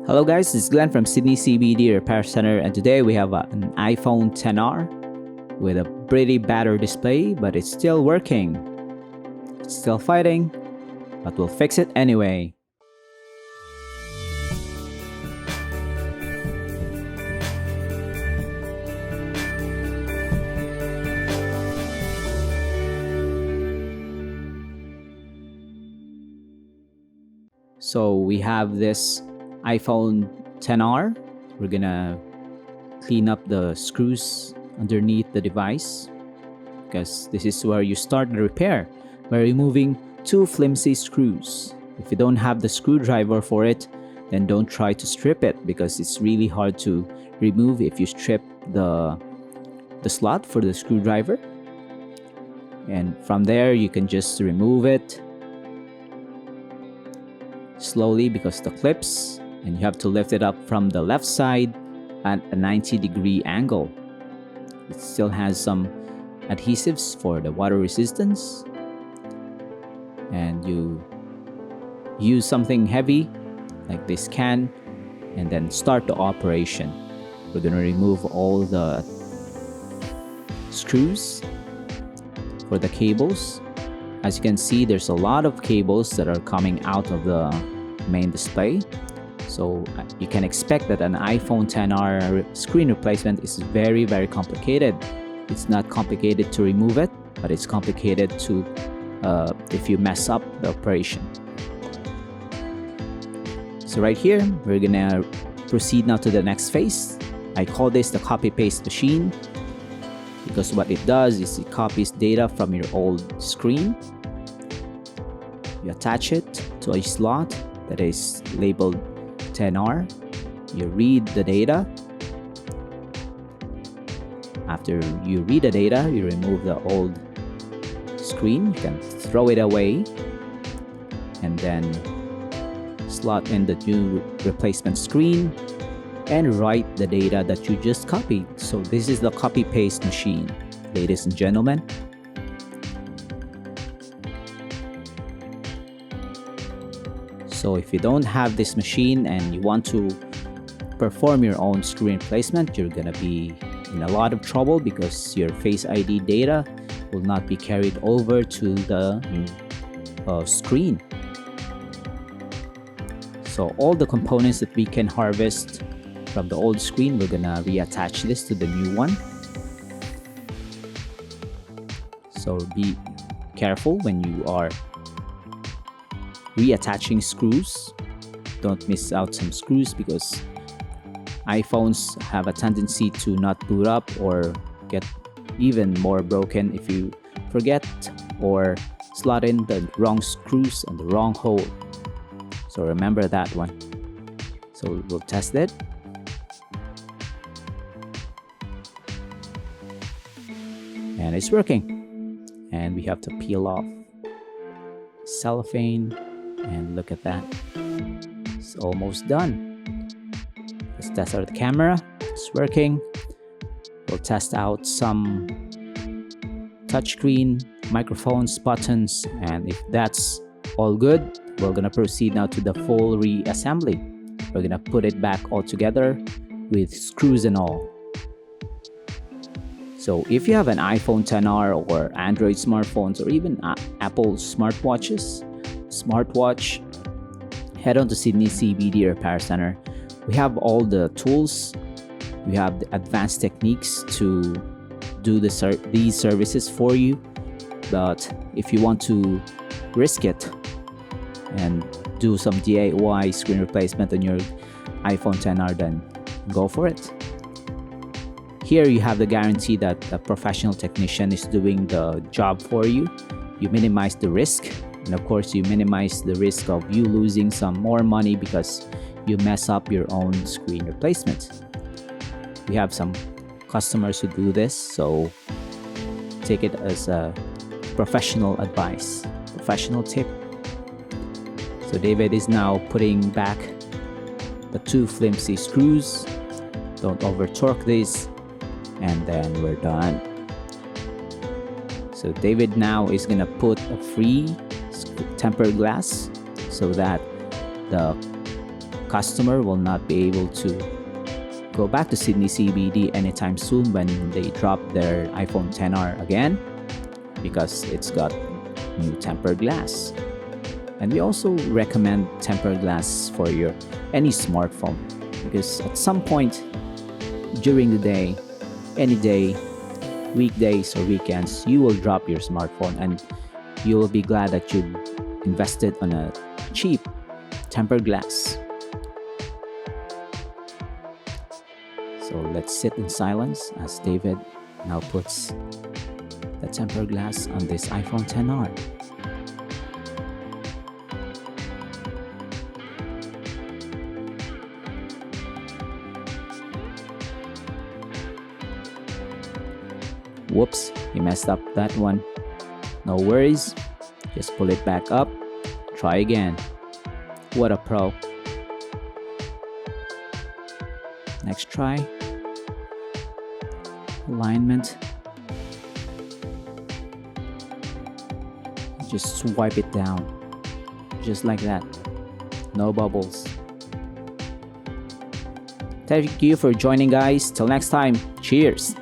Hello guys, this is Glenn from Sydney CBD Repair Centre, and today we have an iPhone XR with a pretty battered display, but it's still working. It's still fighting, but we'll fix it anyway. So we have this iPhone XR. We're gonna clean up the screws underneath the device because this is where you start the repair by removing two flimsy screws. If you don't have the screwdriver for it, then don't try to strip it because it's really hard to remove if you strip the slot for the screwdriver. And from there you can just remove it slowly because the clips, and you have to lift it up from the left side at a 90-degree angle. It still has some adhesives for the water resistance, and you use something heavy like this can and then start the operation. We're going to remove all the screws for the cables. As you can see, there's a lot of cables that are coming out of the main display. So you can expect that an iPhone XR screen replacement is very complicated. It's not complicated to remove it, but it's complicated to if you mess up the operation. So right here, we're gonna proceed now to the next phase. I call this the copy paste machine because what it does is it copies data from your old screen. You attach it to a slot that is labeled XR. You read the data. After you read the data, you remove the old screen. You can throw it away and then slot in the new replacement screen and write the data that you just copied. So this is the copy paste machine, ladies and gentlemen. So if you don't have this machine and you want to perform your own screen replacement, you're gonna be in a lot of trouble because your Face ID data will not be carried over to the screen. So all the components that we can harvest from the old screen, we're gonna reattach this to the new one. So be careful when you are reattaching screws. Don't miss out some screws because iPhones have a tendency to not boot up or get even more broken if you forget or slot in the wrong screws and the wrong hole. So remember that one. So we'll test it. And it's working. And we have to peel off cellophane, and look at that. It's almost done. Let's test out the camera. It's working. We'll test out some touchscreen, microphones, buttons, and if that's all good, we're gonna proceed now to the full reassembly. We're gonna put it back all together with screws and all. So if you have an iPhone XR or Android smartphones or even Apple smartwatch, head on to Sydney CBD Repair Centre. We have all the tools. We have the advanced techniques to do these services for you. But if you want to risk it and do some DIY screen replacement on your iPhone XR, then go for it. Here you have the guarantee that a professional technician is doing the job for you. You minimize the risk, and of course you minimize the risk of you losing some more money because you mess up your own screen replacement. We have some customers who do this, so take it as a professional advice, professional tip. So David is now putting back the two flimsy screws. Don't over torque these, and then we're done. So David now is gonna put a free tempered glass so that the customer will not be able to go back to Sydney CBD anytime soon when they drop their iPhone XR again, because it's got new tempered glass. And we also recommend tempered glass for your any smartphone, because at some point during the day, any day, weekdays or weekends, you will drop your smartphone and you will be glad that you invested on a cheap tempered glass. So let's sit in silence as David now puts the tempered glass on this iPhone XR. Whoops, he messed up that one. No worries, just pull it back up, try again. What a pro. Next try. Alignment. Just swipe it down, just like that. No bubbles. Thank you for joining, guys. Till next time, cheers.